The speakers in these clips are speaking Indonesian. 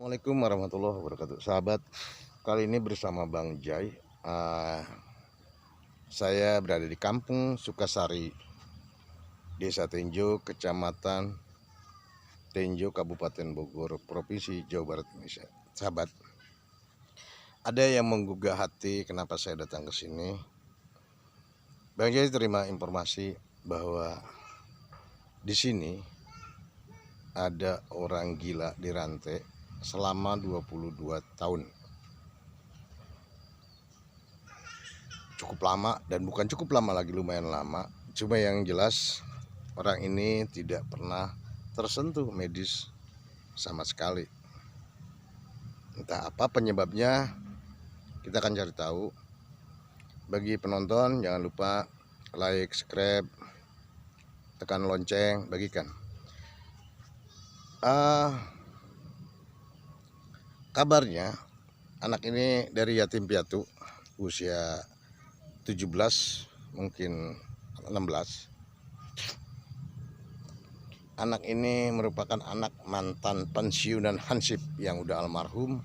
Assalamualaikum warahmatullahi wabarakatuh. Sahabat, kali ini bersama Bang Jai. Saya berada di Kampung Sukasari, Desa Tenjo, Kecamatan Tenjo, Kabupaten Bogor, Provinsi Jawa Barat, Indonesia. Sahabat, ada yang menggugah hati kenapa saya datang ke sini. Bang Jai terima informasi bahwa di sini ada orang gila dirantai selama 22 tahun. Cukup lama, dan bukan cukup lama lagi, lumayan lama. Cuma yang jelas orang ini tidak pernah tersentuh medis sama sekali. Entah apa penyebabnya, kita akan cari tahu. Bagi penonton jangan lupa like, subscribe, tekan lonceng, bagikan. Kabarnya anak ini dari yatim piatu, usia 17 mungkin 16. Anak ini merupakan anak mantan pensiunan Hansip yang udah almarhum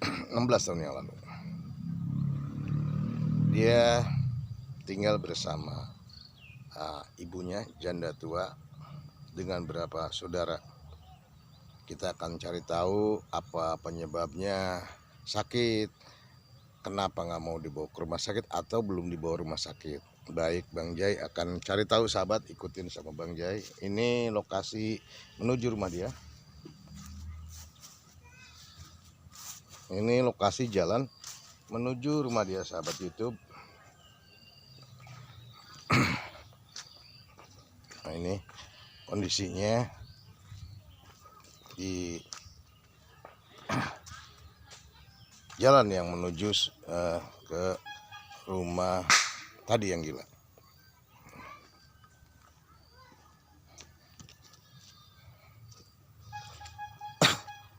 16 tahun yang lalu. Dia tinggal bersama ibunya, janda tua, dengan beberapa saudara. Kita akan cari tahu apa penyebabnya sakit, kenapa nggak mau dibawa ke rumah sakit atau belum dibawa rumah sakit. Baik, Bang Jai akan cari tahu. Sahabat, ikutin sama Bang Jai. Ini lokasi menuju rumah dia. Ini lokasi jalan menuju rumah dia, sahabat YouTube. Nah, ini kondisinya di jalan yang menuju ke rumah tadi yang gila.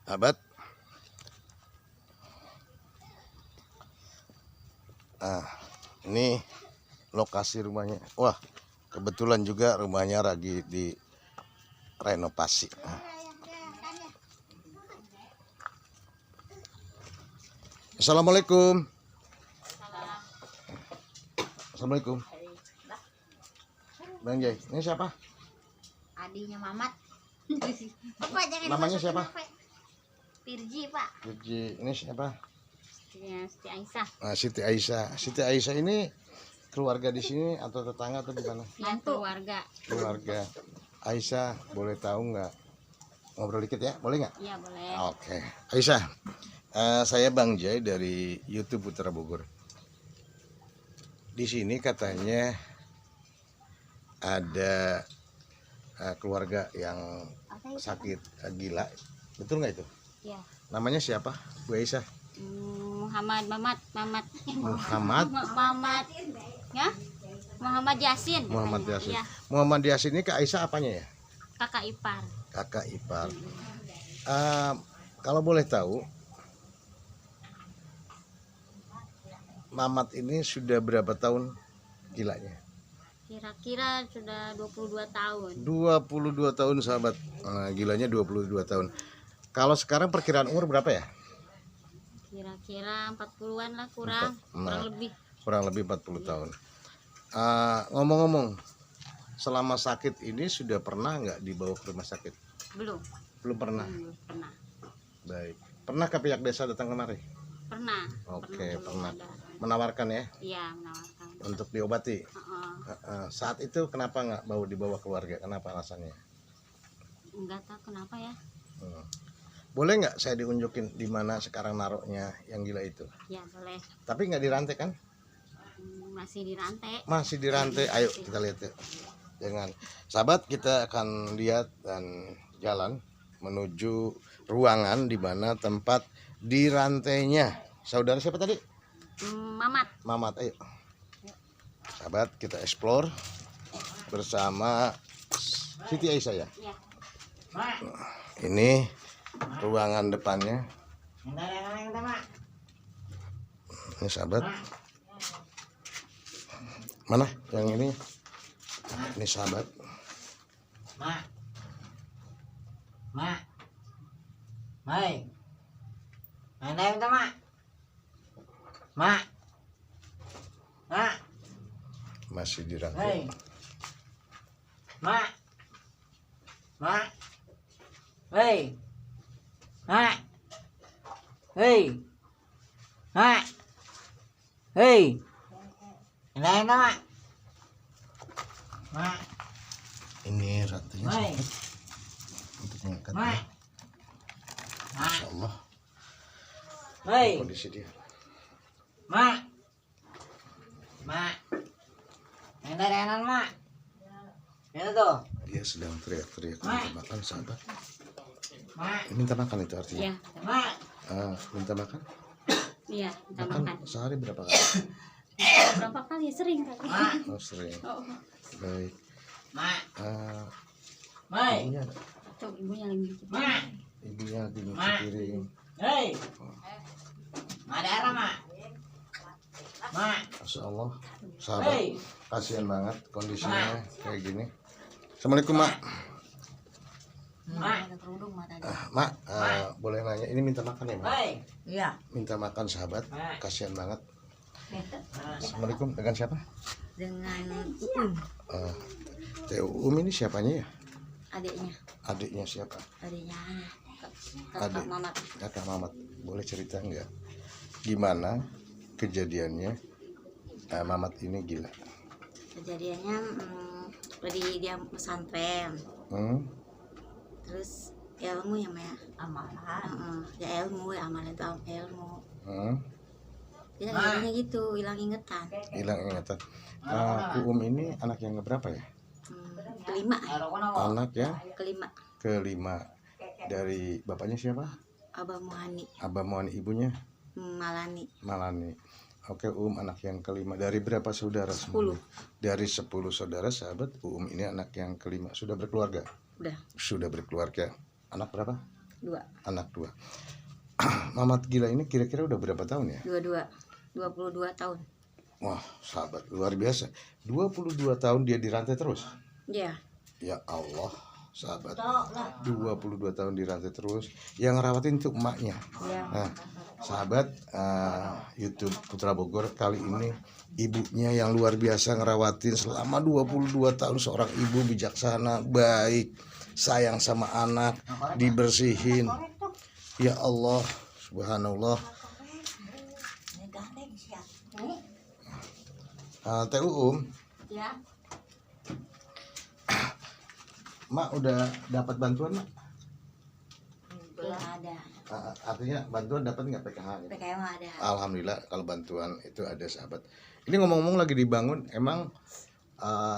Sahabat, ini lokasi rumahnya. Wah, kebetulan juga rumahnya lagi di renovasi. Assalamualaikum. Assalamualaikum. Bang Jai, ini siapa? Adinya Mamat. Bapak jangan Namanya dimasukin siapa? HP. Pirji, Pak. Pirji. Ini siapa? Siti Aisyah. Nah, Siti Aisyah. Siti Aisyah ini keluarga di sini atau tetangga atau gimana? Keluarga. Keluarga. Aisyah, boleh tahu nggak? Ngobrol dikit ya, boleh nggak? Iya, boleh. Oke. Aisyah, saya Bang Jai dari YouTube Putra Bogor. Di sini katanya ada keluarga yang sakit gila, betul nggak itu? Iya. Namanya siapa, Bu Aisyah? Mamat. Muhammad Ya? Muhammad Yasin. Muhammad Yasin. Iya. Muhammad Yasin ini ke Aisyah apanya ya? Kakak ipar. Kakak ipar. Kalau boleh tahu, Mamat ini sudah berapa tahun gilanya? Kira-kira sudah 22 tahun. 22 tahun, sahabat. Gilanya 22 tahun. Kalau sekarang perkiraan umur berapa ya? Kira-kira 40-an lah, kurang lebih. Kurang lebih 40 tahun. Ngomong-ngomong, selama sakit ini sudah pernah nggak dibawa ke rumah sakit? Belum Pernah. pernah. Baik. Pernah ke pihak desa datang kemari? Pernah. Oke, pernah. Ada. Menawarkan ya? Iya, menawarkan. Untuk diobati. Saat itu kenapa nggak dibawa keluarga? Kenapa alasannya? Enggak tahu kenapa ya. Boleh nggak saya diunjukin di mana sekarang naroknya yang gila itu? Ya, boleh. Tapi nggak dirantai kan? Masih dirantai. Masih dirantai. Ayo kita lihat ya. Jangan. Sahabat, kita akan lihat dan jalan menuju ruangan di mana tempat dirantainya. Saudara siapa tadi? Mamat, ayo. Sahabat, kita explore bersama Siti Aisyah ya. Iya. Ini ruangan depannya. Ini sahabat. Mana yang ini? Ini sahabat. Mak. Hai. Mana minta mak? Mak. Mak. Masih dirangkul. Hai. Mak. Mak. Hei. Mak. Hei. Mak. Hei. Mana minta mak? Mak. Ini rantingnya Hai. sakit untuk mengangkatnya. Mak. Masya Allah Hei. kondisi dia. Mak. Mak. Minta renan mak. Itu tuh. Dia sedang teriak-teriak Mak. minta makan sahabat. Mak. Minta makan itu artinya. Iya, Mak. Minta makan. iya, minta Makan makan. sehari berapa kali? Berapa kali ya? Sering kali. Mak. Oh sering. Oh, Baik. Mak. Ibunya Hei. ada. tuh ibunya lagi. Mak. Ibunya lagi nyuci Mak. piring. Hei. Mak darah mak. Mak. Masya Allah sahabat. Hei. Kasihan banget kondisinya kayak gini. Assalamualaikum mak. Mak. Ada kerudung mata dia. Mak boleh nanya ini minta makan ya mak? Hei. Iya. Minta makan sahabat. Mak. Kasihan banget. Assalamualaikum dengan siapa? Dengan Uum, Teh ini siapanya ya? adiknya. Adiknya siapa? Adiknya Adik. kakak Mamat. Kakak Mamat. Boleh cerita nggak? Gimana kejadiannya? Mamat ini gila. Kejadiannya tadi dia pesantren. Hmm? Terus ilmu ya Maya. Amalan. Ya ilmu, ya amalan itu ilmu. Hmm? Dia ilmunya gitu, hilang ingatan. Hilang ingatan. ini anak yang keberapa ya? Kelima, Anak yang kelima. kelima. Dari bapaknya siapa? Abah Muhani, Abah Mohon, ibunya Malani. Malani. Oke, anak yang kelima. Dari berapa saudara? 10. Dari 10 saudara sahabat, ini anak yang kelima. Sudah berkeluarga? Udah, Sudah berkeluarga. Anak berapa? 2. Anak 2. Mamat gila ini kira-kira udah berapa tahun ya? 22 tahun. Wah, sahabat luar biasa. 22 tahun dia dirantai terus. Iya. Ya Allah, sahabat. 22 tahun dirantai terus. Yang ngerawatin itu emaknya. Iya. Nah, sahabat YouTube Putra Bogor kali ini ibunya yang luar biasa ngerawatin selama 22 tahun, seorang ibu bijaksana, baik, sayang sama anak, dibersihin. Ya Allah, subhanallah. Teh Ya. Mak udah dapat bantuan mak? Belum ada. Artinya bantuan dapat nggak PKH? Gitu? PKM ada. Alhamdulillah kalau bantuan itu ada sahabat. Ini ngomong-ngomong lagi dibangun, emang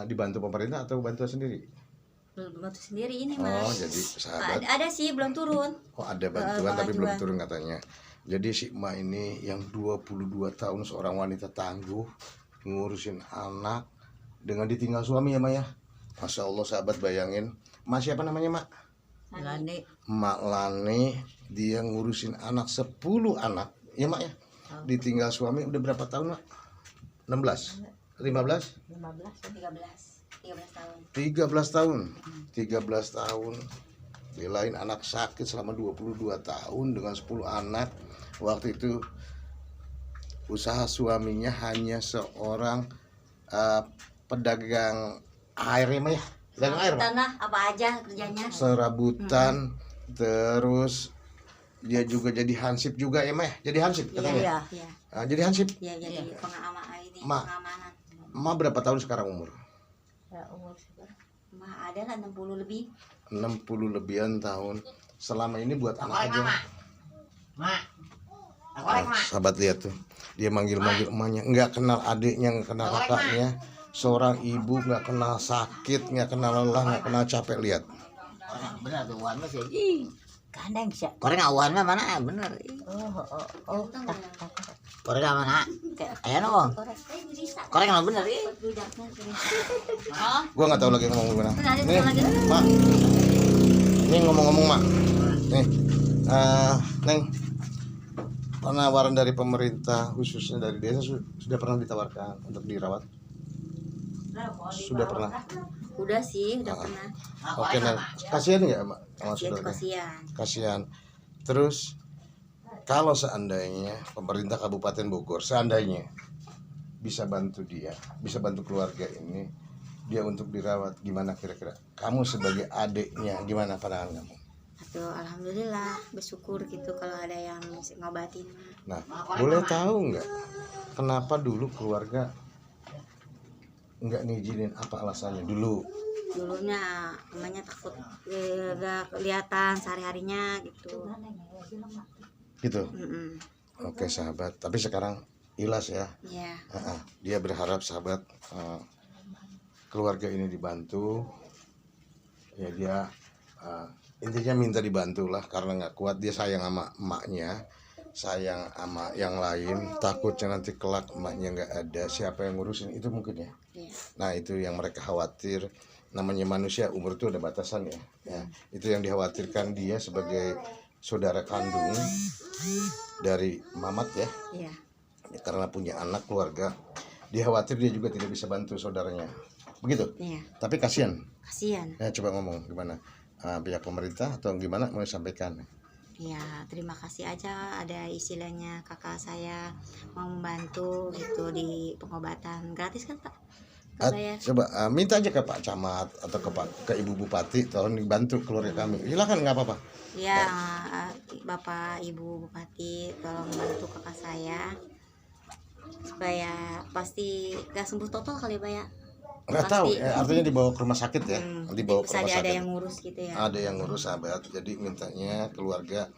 dibantu pemerintah atau bantuan sendiri? Belum bantu sendiri ini Oh Mas. jadi sahabat. Ada sih, belum turun. Oh ada bantuan tapi belum pengajuan. turun katanya. Jadi si emak ini yang 22 tahun seorang wanita tangguh ngurusin anak dengan ditinggal suami ya Mak ya. Masya Allah sahabat, bayangin. Mak siapa namanya Mak? Lani. Mak Lani, dia ngurusin anak 10 anak ya Mak ya. Ditinggal suami udah berapa tahun Mak? 16? 15? 13 tahun. 13 tahun. 13 tahun. Belain anak sakit selama 22 tahun dengan 10 anak. Waktu itu usaha suaminya hanya seorang pedagang air ya Mak ya. Pedagang air Mak. Tanah apa aja kerjanya. Serabutan, terus dia juga jadi hansip juga ya Mak ya. Jadi hansip katanya. Iya. Jadi hansip. Iya, jadi pengamanan. Ma. Emak berapa tahun sekarang umur? Ya umur seberapa? Mah ada lah 60 lebih. 60 lebihan tahun. Selama ini buat anak aja. Mak. Sahabat lihat tuh, dia manggil-manggil emaknya, nggak kenal adiknya, nggak kenal kakaknya. Seorang ibu nggak kenal sakit, nggak kenal lelah, nggak kenal capek. Lihat. Bener tuh awan mah sih. Kandang sih. Koreng awan mah mana bener. Oh. Koreng mana? Aya no. Koreng mah bener ih. Oh, Gua nggak tahu lagi ngomong gimana. ada Nih, lagi. Mak. Ini ngomong-ngomong Mak. Nih, Neng. Penawaran dari pemerintah khususnya dari desa sudah pernah ditawarkan untuk dirawat? Sudah pernah. Udah sih, udah pernah. Oke, Neng. Kasihan nggak Mak sama Kasihan tuh saudaranya? kasihan. Kasihan. Terus kalau seandainya pemerintah Kabupaten Bogor seandainya bisa bantu dia, bisa bantu keluarga ini, dia untuk dirawat, gimana kira-kira? Kamu sebagai adiknya, gimana pandangan kamu? Aduh, alhamdulillah bersyukur gitu kalau ada yang ngobatin. Nah, boleh tahu nggak kenapa dulu keluarga nggak ngizinin, apa alasannya dulu? Dulunya namanya takut gak kelihatan sehari-harinya gitu. Gitu. Mm-mm. Oke sahabat, tapi sekarang ikhlas ya. Ya, Dia berharap sahabat keluarga ini dibantu. Ya dia intinya minta dibantu lah, karena nggak kuat, dia sayang sama emaknya, sayang sama yang lain, takutnya nanti kelak emaknya nggak ada, siapa yang ngurusin itu mungkin ya. ya. Nah itu yang mereka khawatir. Namanya manusia, umur itu ada batasan ya. Itu yang dikhawatirkan dia sebagai saudara kandung dari Mamat ya. Iya. Karena punya anak keluarga, dia khawatir dia juga tidak bisa bantu saudaranya. Begitu. Iya. Tapi kasihan. Kasihan. Ya, coba ngomong gimana? Pihak pemerintah atau gimana mau sampaikan? Ya, terima kasih aja ada istilahnya kakak saya mau membantu gitu di pengobatan gratis kan Pak? Bayar. Coba minta aja ke Pak Camat atau ke Ibu Bupati, tolong dibantu keluarga kami. Silakan, nggak apa-apa. Ya, Bapak Ibu Bupati tolong bantu kakak saya supaya pasti gak sembuh total kali Pak ya. Nggak tahu ya, artinya dibawa ke rumah sakit ya. Dibawa ke Bisa rumah ada sakit. yang ngurus gitu ya. Ada yang ngurus sahabat. Jadi mintanya keluarga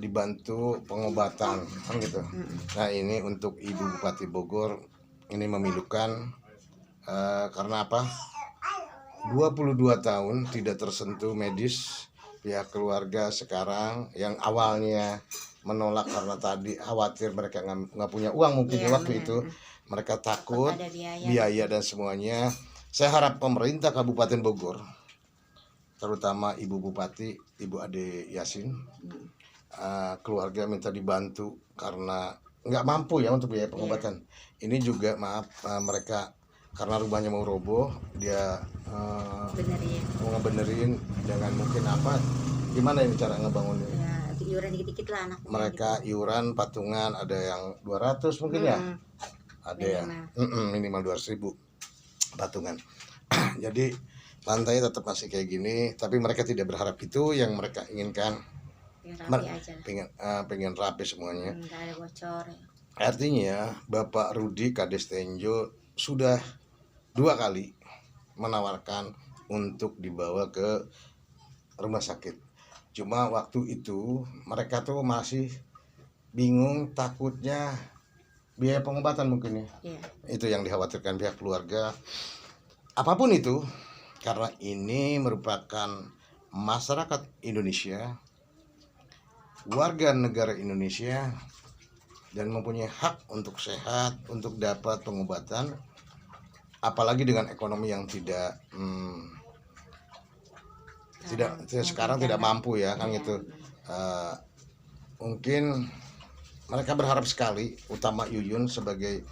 dibantu pengobatan kan gitu. Nah ini untuk Ibu Bupati Bogor ini memilukan karena apa? 22 tahun tidak tersentuh medis. Pihak keluarga sekarang yang awalnya menolak karena tadi khawatir mereka nggak punya uang mungkin Iya, waktu benar. itu, mereka takut Ada biaya. biaya dan semuanya. Saya harap pemerintah Kabupaten Bogor, terutama Ibu Bupati, Ibu Ade Yasin, keluarga minta dibantu karena nggak mampu ya untuk biaya pengobatan. Ini juga maaf mereka karena rumahnya mau roboh, dia Bener ya. mau ngebenerin dengan mungkin apa, gimana ini cara ngebangunnya? Ya, iuran dikit-dikit lah anaknya. Mereka iuran patungan, ada yang 200 mungkin ya, ada yang minimal 200.000 patungan. Jadi lantai tetap masih kayak gini, tapi mereka tidak berharap itu yang mereka inginkan. Rapi aja lah. Pengen rapi semuanya. Nggak ada bocor ya. Artinya Bapak Rudi Kades Tenjo sudah 2 kali menawarkan untuk dibawa ke rumah sakit. Cuma waktu itu mereka tuh masih bingung, takutnya biaya pengobatan mungkin ya. Iya. Itu yang dikhawatirkan pihak keluarga. Apapun itu, karena ini merupakan masyarakat Indonesia, warga negara Indonesia, dan mempunyai hak untuk sehat, untuk dapat pengobatan, apalagi dengan ekonomi yang tidak sekarang tidak mampu ya kan gitu. Mungkin mereka berharap sekali, utama Yuyun sebagai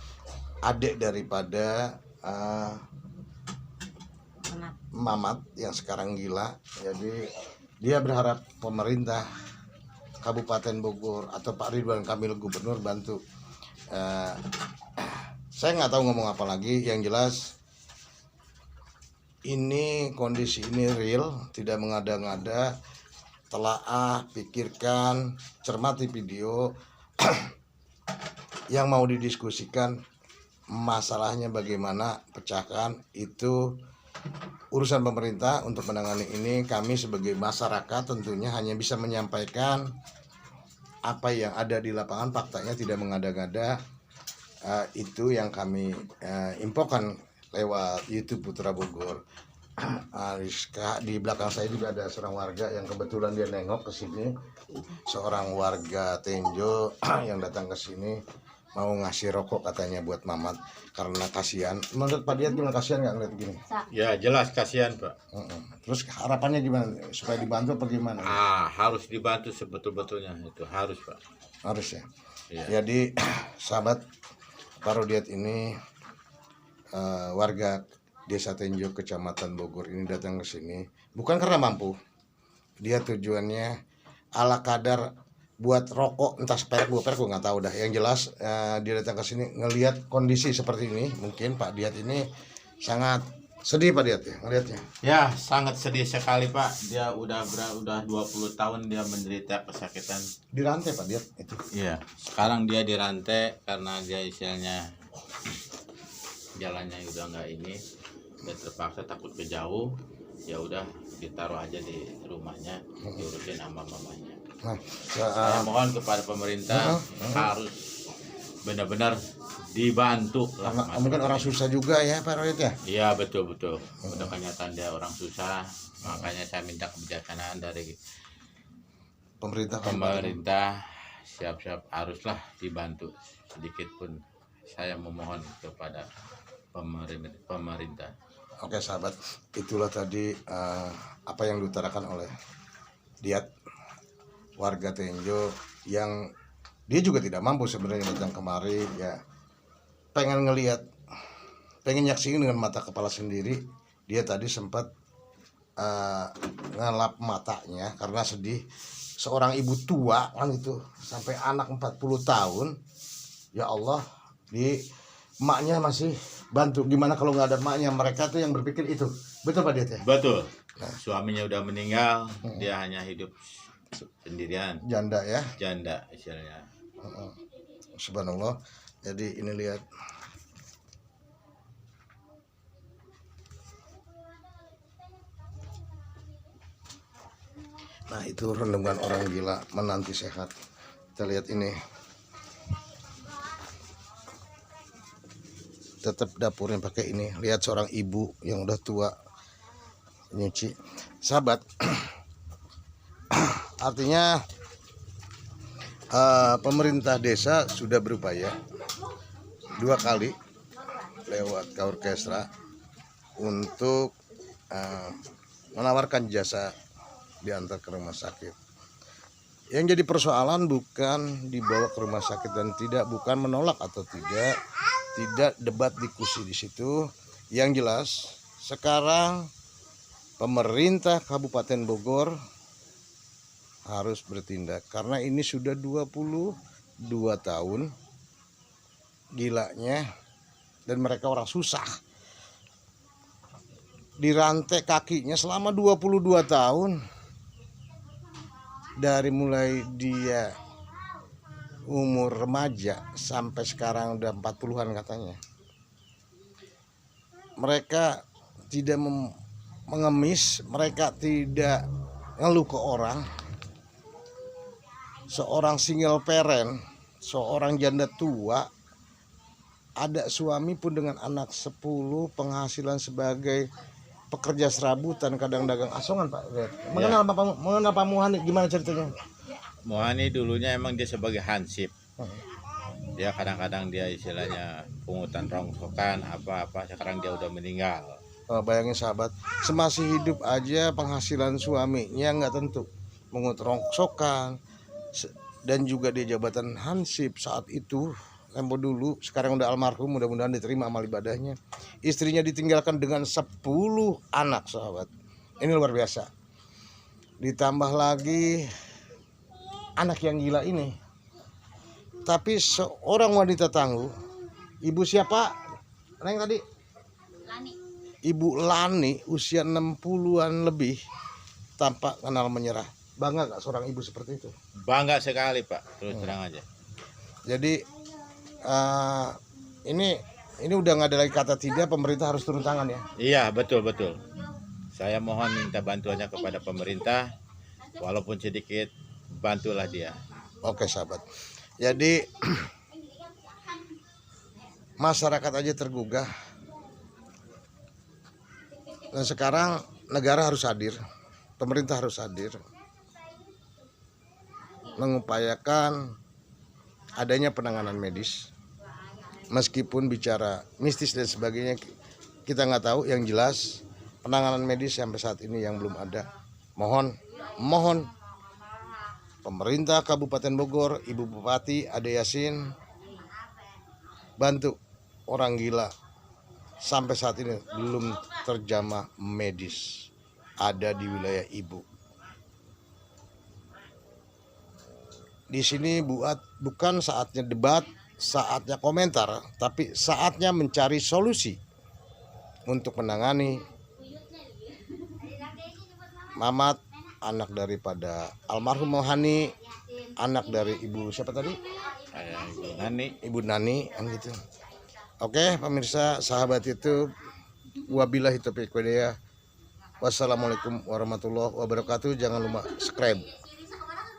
adik daripada Mamat yang sekarang gila. Jadi dia berharap pemerintah Kabupaten Bogor atau Pak Ridwan Kamil Gubernur bantu. Saya nggak tahu ngomong apa lagi. Yang jelas ini kondisi ini real, tidak mengada-ngada. Telaah, pikirkan, cermati video yang mau didiskusikan, masalahnya bagaimana, pecahkan. Itu urusan pemerintah untuk menangani ini. Kami sebagai masyarakat tentunya hanya bisa menyampaikan apa yang ada di lapangan, faktanya tidak mengada-ngada. Itu yang kami infokan lewat YouTube Putra Bogor. Di belakang saya juga ada seorang warga yang kebetulan dia nengok ke sini, seorang warga Tenjo yang datang ke sini mau ngasih rokok katanya buat Mamat karena kasihan. Menurut Pak Diat gimana, kasihan nggak ngeliat gini? Ya jelas kasihan Pak. Terus harapannya gimana supaya dibantu apa gimana? Harus dibantu sebetul-betulnya, itu harus Pak. Harus ya. Ya. Jadi sahabat Pak Diat ini warga Desa Tenjo Kecamatan Bogor ini datang ke sini bukan karena mampu. Dia tujuannya ala kadar buat rokok, entah seperek 2 perek gue nggak tahu dah. Yang jelas dia datang ke sini ngelihat kondisi seperti ini, mungkin Pak Diat ini sangat sedih Pak Diat ya ngelihatnya. Ya, sangat sedih sekali Pak. Dia udah 20 tahun dia menderita kesakitan. Dirantai Pak Diat itu. Iya, sekarang dia dirantai karena dia istilahnya jalannya udah nggak ini, dia terpaksa takut ke jauh. Ya udah ditaruh aja di rumahnya, diurusin sama mamanya. Nah, Saya mohon kepada pemerintah harus benar-benar dibantu lah. mungkin orang susah juga ya Pak Royet ya. Iya betul. Udah kenyataan dia orang susah, makanya saya minta kebijaksanaan dari pemerintah siap-siap haruslah dibantu sedikit pun. Saya memohon kepada pemerintah. Oke sahabat, itulah tadi apa yang diutarakan oleh Diat, warga Tenjo, yang dia juga tidak mampu sebenarnya datang kemari ya, pengen nyaksiin dengan mata kepala sendiri. Dia tadi sempat ngelap matanya karena sedih. Seorang ibu tua kan itu, sampai anak 40 tahun, ya Allah, emaknya masih bantu. Gimana kalau nggak ada emaknya? Mereka tuh yang berpikir itu. Betul Pak Diat ya? Betul. Suaminya udah meninggal, dia hanya hidup sendirian. Janda ya. Janda istilahnya. Subhanallah. Jadi ini lihat. Nah itu renungan orang gila menanti sehat. Kita lihat ini. Tetap dapurnya pakai ini. Lihat seorang ibu yang udah tua nyuci. Sahabat, artinya pemerintah desa sudah berupaya 2 kali lewat Kaorkestra untuk menawarkan jasa diantar ke rumah sakit. Yang jadi persoalan bukan dibawa ke rumah sakit dan bukan menolak atau tidak debat diskusi di situ. Yang jelas sekarang pemerintah Kabupaten Bogor harus bertindak karena ini sudah 22 tahun gilanya, dan mereka orang susah. Dirantai kakinya selama 22 tahun. Dari mulai dia umur remaja sampai sekarang udah 40-an katanya. Mereka tidak mengemis, mereka tidak ngeluh ke orang. Seorang single parent, seorang janda tua, ada suami pun dengan anak 10, penghasilan sebagai pekerja serabutan, kadang dagang asongan Pak. Mengenal Pak Muhani, gimana ceritanya? Muhani dulunya emang dia sebagai hansip. Dia kadang-kadang dia istilahnya pungutan rongsokan apa-apa, sekarang dia udah meninggal. Bayangin sahabat, semasih hidup aja penghasilan suaminya nggak tentu. Mengut rongsokan, dan juga dia jabatan hansip saat itu, tempo dulu. Sekarang udah almarhum, mudah-mudahan diterima amal ibadahnya. Istrinya ditinggalkan dengan 10 anak sahabat. Ini luar biasa. Ditambah lagi anak yang gila ini. Tapi seorang wanita tangguh, ibu siapa? Neng tadi? Lani. Ibu Lani, usia 60-an lebih, tampak kenal menyerah. Bangga gak seorang ibu seperti itu? Bangga sekali Pak, terus terang aja. Jadi ini udah nggak ada lagi kata tidak, pemerintah harus turun tangan ya. Iya betul. Saya mohon minta bantuannya kepada pemerintah, walaupun sedikit, bantulah dia. Oke sahabat, jadi masyarakat aja tergugah, dan sekarang negara harus hadir, pemerintah harus hadir, mengupayakan adanya penanganan medis. Meskipun bicara mistis dan sebagainya kita nggak tahu, yang jelas penanganan medis sampai saat ini yang belum ada. Mohon pemerintah Kabupaten Bogor, Ibu Bupati Ade Yasin, bantu orang gila. Sampai saat ini belum terjamah medis, ada di wilayah Ibu. di sini bukan saatnya debat, saatnya komentar, tapi saatnya mencari solusi untuk menangani Mamat, anak daripada almarhum Mohani, anak dari ibu siapa tadi? Ibu Nani, kan gitu. Oke, pemirsa, sahabat itu, wabillahi taufiq walhidayah. Wassalamualaikum warahmatullahi wabarakatuh. Jangan lupa subscribe.